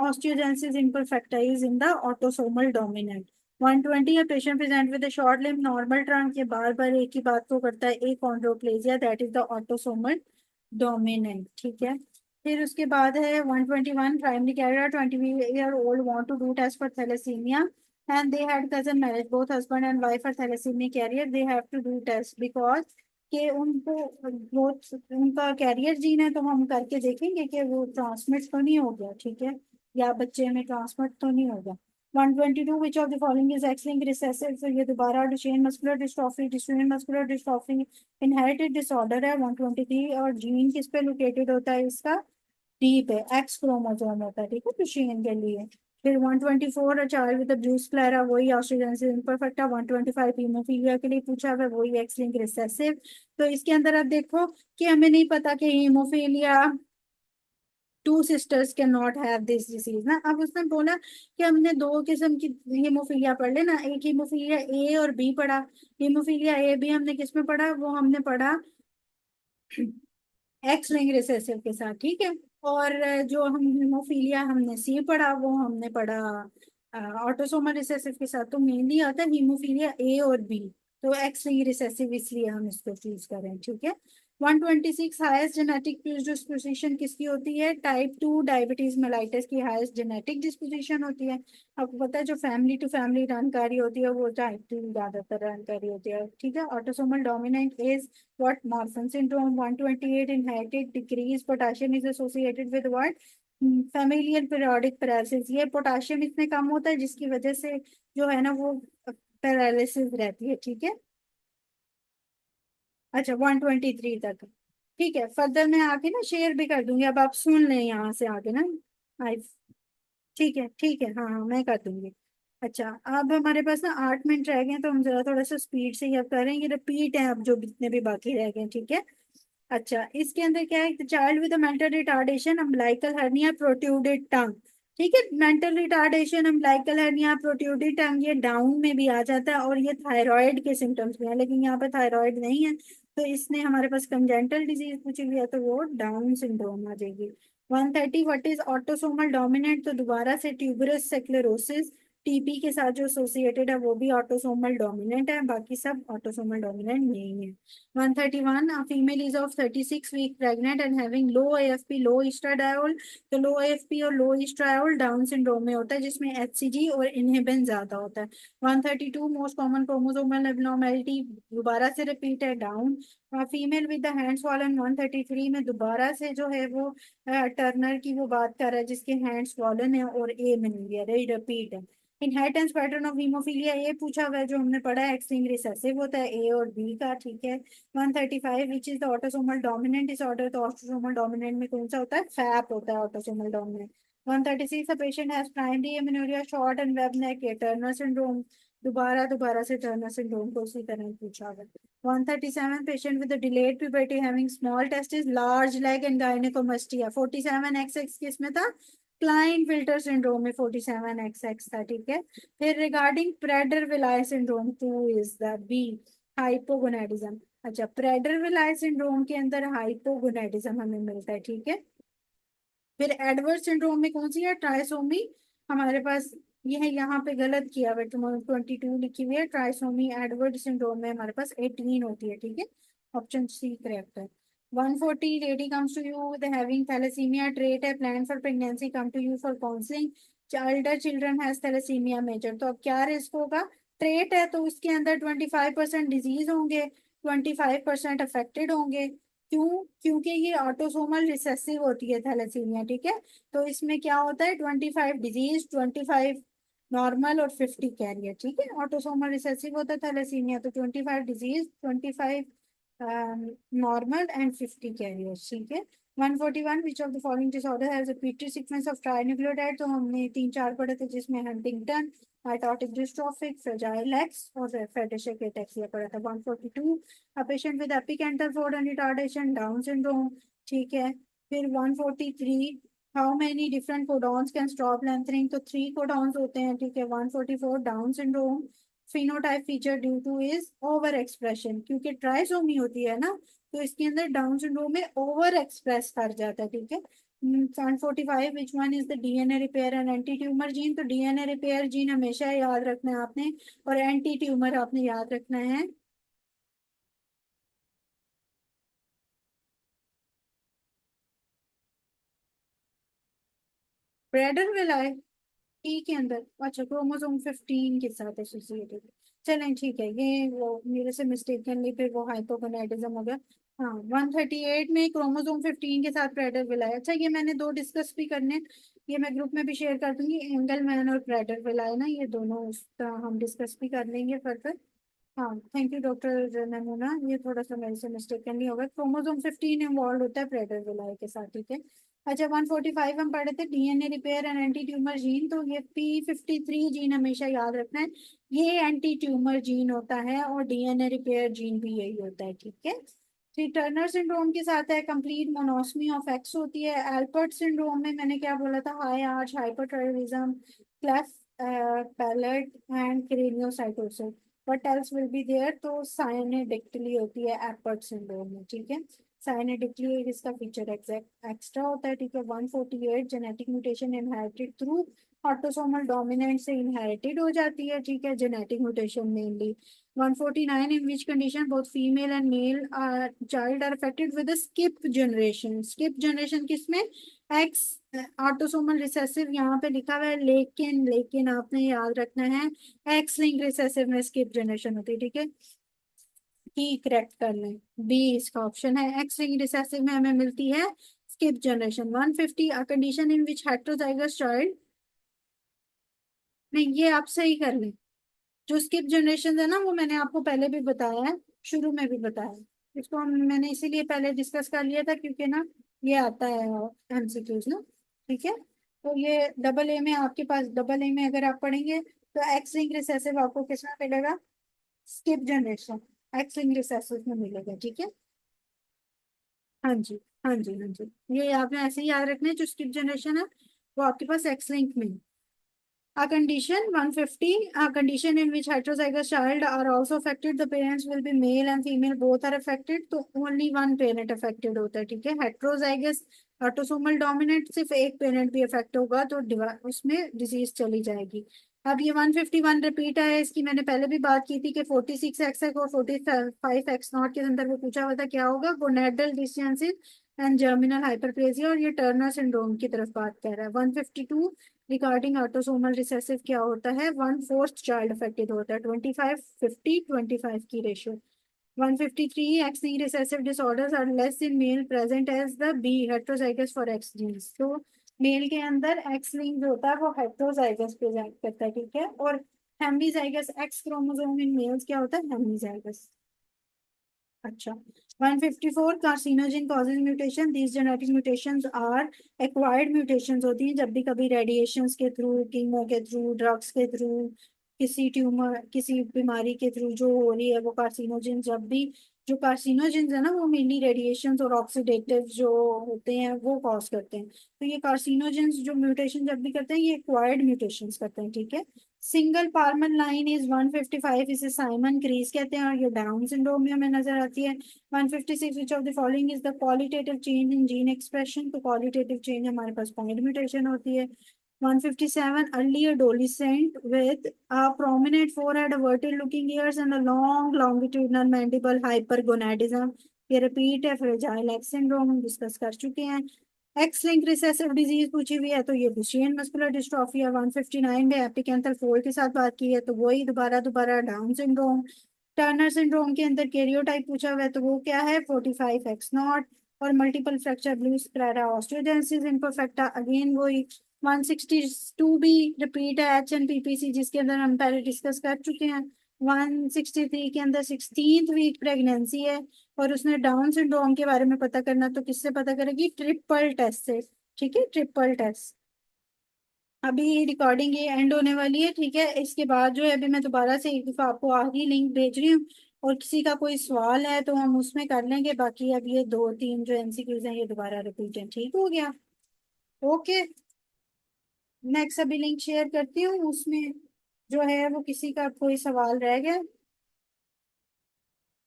osteogenesis imperfecta is in the autosomal dominant. 120 a patient present with a short limb normal trunk, ये बार बार एक ही बात को करता है, achondroplasia, that is the autosomal dominant, ठीक है। फिर उसके बाद है 121 primary carrier 20-year-old want to do test for thalassemia and they had cousin marriage, both husband and wife are thalassemia carrier, they have to do test because कि उनको बहुत उनका कैरियर जीन है, तो हम करके देखेंगे कि वो ट्रांसमिट तो नहीं हो गया, ठीक है, या बच्चे में ट्रांसमिट तो नहीं होगा। 122 which of the following is X-linked recessive, तो ये दोबारा Duchenne muscular dystrophy, Duchenne muscular dystrophy inherited disorder है। 123 और जीन किस पे लोकेटेड होता है इसका, डी पे, एक्स क्रोमोसोम होता है, ठीक है, डुचेन के लिए। फिर 124 चाइल्ड विद ब्रूस क्लेरा, वही ऑस्ट्रोजेनेसिस इम्परफेक्ट है। 125 हीमोफीलिया के लिए पूछा है, वही एक्स लिंक रिसेसिव। तो इसके अंदर आप देखो कि हमें नहीं पता कि haemophilia two sisters can not have this disease ना। अब उसने बोला कि हमने दो किस्म की हीमोफीलिया पढ़ लेना, एक हीमोफीलिया ए और बी पढ़ा। हीमोफीलिया ए बी हमने किस में पढ़ा, वो हमने पढ़ा एक्स लिंक रिसेसिव के साथ, ठीक है। और जो हम हीमोफीलिया हमने सी पढ़ा, वो हमने पढ़ा ऑटोसोमल रिसेसिव के साथ। तो मेनली आता है हीमोफीलिया ए और बी, तो एक्स लिंक रिसेसिव इसलिए हम इसको चूज करें, ठीक है। 126 हाईएस्ट जेनेटिक डिस्पोजिशन किसकी होती है, टाइप 2 डायबिटीज मेलाइटिस की हाईएस्ट जेनेटिक डिस्पोजिशन होती है। आपको पता है जो फैमिली टू फैमिली जानकारी होती है वो टाइप 2 ज्यादातर जानकारी होती है, ठीक है। Autosomal dominant is what Marfan syndrome। 128 inherited decrease potassium is associated with what, familial periodic paralysis। ये पोटाशियम इसमें कम होता है जिसकी वजह से जो है ना वो पैरालिसिस रहती है, ठीक है। अच्छा 123 तक, ठीक है। फर्दर मैं आके ना शेयर भी कर दूंगी, अब आप सुन लें यहाँ से आगे ना। आई, ठीक है ठीक है, हाँ हाँ मैं कर दूंगी। अच्छा अब हमारे पास ना 8 मिनट रह गए हैं, तो हम जरा थोड़ा सा स्पीड से ही अब करेंगे, रिपीट है अब जो जितने भी बाकी रह गए हैं, ठीक है। अच्छा इसके अंदर क्या है, child with mental retardation umbilical hernia protruded tongue, ठीक है। Mental retardation umbilical hernia protruded tongue ये डाउन में भी आ जाता है और ये थायराइड के सिम्टम्स भी हैं, लेकिन यहाँ पे थायराइड नहीं है, तो इसने हमारे पास कंजेंटल डिजीज पूछी हुई है, तो वो डाउन सिंड्रोम आ जाएगी। 130 व्हाट इज ऑटोसोमल डोमिनेंट, तो दोबारा से ट्यूबरस स्क्लेरोसिस टीपी के साथ जो एसोसिएटेड है वो भी ऑटोसोमल डोमिनेंट है, बाकी सब ऑटोसोमल डोमिनेंट नहीं है। 131 a female is of 36 week pregnant and having low AFP low estradiol, तो लो AFP और लो estradiol डाउन सिंड्रोम में होता है जिसमें HCG और इनहिबिन ज्यादा होता है। 132 मोस्ट कॉमन क्रोमोसोमल एब्नॉर्मेलिटी, दोबारा से रिपीट है, down. Female with the hands fallen 133 में दोबारा से जो है वो टर्नर की वो बात कर रहा है जिसके हैंड्स फॉलन है और ए में नहीं है, रिपीट है। इनहेरिटेंस पैटर्न ऑफ हीमोफीलिया ये पूछा हुआ है, जो हमने पढ़ा है एक्स लिंक्ड रिसेसिव होता है ए और बी का, ठीक है। 135 which is the autosomal dominant disorder, तो ऑटोसोमल डोमिनेंट में कौन सा होता है, फैप होता है autosomal dominant. 136 a patient has primary amenorrhea short and web neck, ये टर्नर सिंड्रोम, दोबारा दोबारा से टर्नर सिंड्रोम को उसी तरह पूछा हुआ है। 137 patient with a delayed puberty having small testes large leg and gynecomastia। 47XX किस में था, क्लाइन फिल्टर सिंड्रोम में 47XX था, ठीक है। फिर regarding Prader Willi syndrome 2 is the b, hypogonadism. अच्छा प्रेडर विलाय सिंड्रोम के अंदर हाइपोगोनेडिज्म हमें मिलता है, ठीक है। फिर एडवर्ड सिंड्रोम में कौन सी है, ट्राइसोमी हमारे पास ये है, यहाँ पे गलत किया हुआ, 22 लिखी हुई है, ट्राइसोमी एडवर्ड सिंड्रोम में हमारे पास 18 होती है, ठीक है। ऑप्शन सी करेक्ट है। 140 lady comes to you with having thalassemia trait है, plan for pregnancy, come to you for counseling, elder children has thalassemia major, तो अब क्या रिस्क होगा, ट्रेट है तो उसके अंदर 25% डिजीज होंगे, 25% अफेक्टेड होंगे, क्यों, क्योंकि ये ऑटोसोमल रिसेसिव होती है थैलेसीमिया, ठीक है। तो इसमें क्या होता है 25 डिजीज, 25 नॉर्मल और 50 कैरियर, ठीक है। ऑटोसोमल रिसेसिव होता है थैलेसीमिया, तो 25 डिजीज, 25 नॉर्मल एंड 50 कैरियर्स, ठीक है। 141 which of the following disorder has repeated sequence of trinucleotide, तो हमने 3-4 पढ़े थे जिसमें Huntington, myotonic dystrophic, fragile X और फेटिशिक एटेक्सिया पढ़ा था। 142 a patient with epicanther and retardation Down syndrome, ठीक है। फिर 143 how many different codons can stop lengthening, तो 3 codons होते हैं, ठीक है। 144 down syndrome phenotype feature due to is over expression, क्योंकि ट्राइसोमी होती है ना, तो इसके अंदर डाउन सिंड्रोम में ओवर एक्सप्रेस कर जाता है, ठीक है। 145 which one is the DNA repair and anti tumour gene. तो डीएनए रिपेयर जीन हमेशा याद रखना है आपने, और एंटी ट्यूमर आपने याद रखना है। ब्रैडर विलाय टी के अंदर, अच्छा क्रोमोसोम 15 के साथ एसोसिएटेड। चलें ठीक है, ये वो मेरे से मिस्टेकनली फिर वो हाइपोगोनाइडिज्म हो गया। हाँ 138 में क्रोमोसोम 15 के साथ प्रेडर विलाय। अच्छा ये मैंने दो डिस्कस भी करने, ये मैं ग्रुप में भी शेयर कर दूंगी, एंगलमैन और प्रेडर विलाय ना, ये दोनों उसका हम डिस्कस भी कर लेंगे फर्दर। हाँ थैंक यू डॉक्टर नमूना, ये थोड़ा सा मेरे से मिस्टेकनली होगा, क्रोमोसोम 15 इन्वॉल्व होता है प्रेडर विलाय के साथ, ठीक है। अच्छा 145 हम पढ़े थे DNA repair and anti tumour gene, तो ये P53 जीन हमेशा याद रखना है, ये एंटी ट्यूमर जीन होता है, और डीएनए रिपेयर जीन भी यही होता है, ठीक है। फिर टर्नर सिंड्रोम के साथ है कंप्लीट मोनोसमी ऑफ एक्स होती है। एल्पर्ट सिंड्रोम में मैंने क्या बोला था, high arch hyperthyroidism, cleft palate and craniosynostosis, what else will be there, तो साइनेडिक्टली होती है एपर्ट सिंड्रोम में, ठीक है। साइनेडिक्टली इसका फीचर एग्जैक्ट एक्स्ट्रा होता है, ठीक है। 148 genetic mutation inherited through autosomal dominant से इनहेरिटेड हो जाती है, ठीक है, genetic mutation mainly. 149 in which condition both female and male child are affected with a skip generation। skip generation किसमें, एक्स ऑटोसोमल रिसेसिव यहाँ पे लिखा हुआ है, लेकिन लेकिन आपने याद रखना है एक्स लिंक रिसेसिव में स्किप जनरेशन होती है, ठीक है। की करेक्ट कर लें, बी इसका ऑप्शन है, एक्स लिंक रिसेसिव में हमें मिलती है skip generation. 150 a condition in which heterozygous child, नहीं ये आप सही कर लें, जो स्किप जनरेशन है ना वो मैंने आपको पहले भी बताया है, शुरू में भी बताया है, इसको मैंने इसीलिए पहले डिस्कस कर लिया था क्योंकि ना ये आता है एमसीक्यूज ना, ठीक है। तो ये डबल ए में आपके पास, डबल ए में अगर आप पढ़ेंगे तो एक्स लिंक रिसेसिव आपको किसमें मिलेगा, skip generation, x link recessive में मिलेगा, ठीक है। हाँ जी, हाँ जी, हाँ जी, ये आपने ऐसे ही याद रखना है, जो स्किप जनरेशन है वो आपके पास एक्स लिंक में है। A condition 150, a condition in which heterozygous child are also affected, the parents will be male and female both are affected, तो only one parent affected होता है, ठीक है। heterozygous ऑटोसोमल डोमिनेंट सिर्फ एक पेरेंट भी अफेक्ट होगा तो उसमें डिजीज चली जाएगी। अब ये 151 रिपीट है, इसकी मैंने पहले भी बात की थी कि 46 एक्स और 45 एक्स नॉट के अंदर वो पूछा हुआ था क्या होगा, gonadal distances and germinal hyperplasia, और ये टर्नर सिंड्रोम की तरफ बात कर रहा है। 152 रिगार्डिंग ऑटोसोमल रिसेसिव क्या होता है, 1/4 चाइल्ड अफेक्टेड होता है, 25-50-25 की ratio. 153 X linked recessive disorders are less in male present as the be heterozygous for X genes. तो मेल के अंदर एक्स लिंक्ड होता है वो हेट्रोजाइगस प्रेजेंट करता है, ठीक है, और hemizygous X chromosome in males क्या होता है, हेमिजाइगस। अच्छा 154 carcinogen causes mutation, these genetic mutations are acquired mutations होती हैं, जब भी कभी रेडिएशंस के थ्रू, कीमो के थ्रू, ड्रग्स के थ्रू, किसी ट्यूमर किसी बीमारी के थ्रू जो हो रही है वो कार्सिनोजेन, जब भी जो कार्सिनोजेंस है ना वो मेनली रेडिएशंस और ऑक्सीडेटिव जो होते हैं वो कॉज करते हैं, तो ये कार्सिनोजेंस जो म्यूटेशन जब भी करते हैं ये एक्वायर्ड म्यूटेशंस करते हैं, ठीक है। सिंगल पार्मल लाइन इज 155, इसे साइमन क्रीज कहते हैं, और ये डाउन सिंड्रोम में हमें नजर आती है। 156 विच of the following is the qualitative change in gene expression, तो क्वालिटेटिव चेंज हमारे पास पॉइंट म्यूटेशन होती है। 157 early adolescent with a prominent forehead, averted looking ears and a long longitudinal mandible, hypergonadism, ये रिपीट है। फ्रेजाइल एक्स सिंड्रोम हम डिस्कस कर चुके हैं। एक्स लिंक रिसेसिव डिजीज पूछी हुई है तो ये दुशेन मस्कुलर डिस्ट्रॉफी है। 159 में एपिकेंथल फोल्ड के साथ बात की है तो वही दोबारा दोबारा डाउन सिंड्रोम। टर्नर सिंड्रोम के अंदर कैरियोटाइप पूछा हुआ है तो वो क्या है, 45 एक्स नॉट। और multiple fracture blue sclera osteogenesis imperfecta again वही। 162 भी रिपीट है, HNPPC जिसके अंदर हम पहले डिस्कस कर चुके हैं। 163 के अंदर 16th वीक प्रेगनेंसी है, और उसने डाउन सिंड्रोम के बारे में पता करना तो किससे पता करेगी, ट्रिपल टेस्ट से, ठीक है, ट्रिपल टेस्ट। अभी रिकॉर्डिंग ये एंड होने वाली है, ठीक है, इसके बाद जो है अभी मैं दोबारा से एक दफा आपको आखिरी लिंक भेज रही हूँ, और किसी का कोई सवाल है तो हम उसमें कर लेंगे, बाकी अब ये 2-3 जो MCQs हैं ये दोबारा रिपीट है, ठीक हो गया, ओके। नेक्स्ट अभी लिंक शेयर करती हूँ, उसमें जो है वो किसी का कोई सवाल रह गया।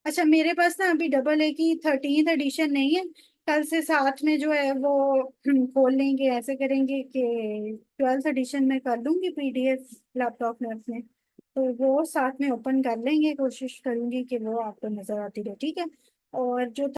अच्छा मेरे पास ना अभी डबल ए की 13th एडिशन नहीं है, कल से साथ में जो है वो खोल लेंगे, ऐसे करेंगे कि 12th एडिशन में कर लूंगी PDF लैपटॉप में अपने, तो वो साथ में ओपन कर लेंगे, कोशिश करूंगी कि वो आपको नजर आती रहे, ठीक है। और जो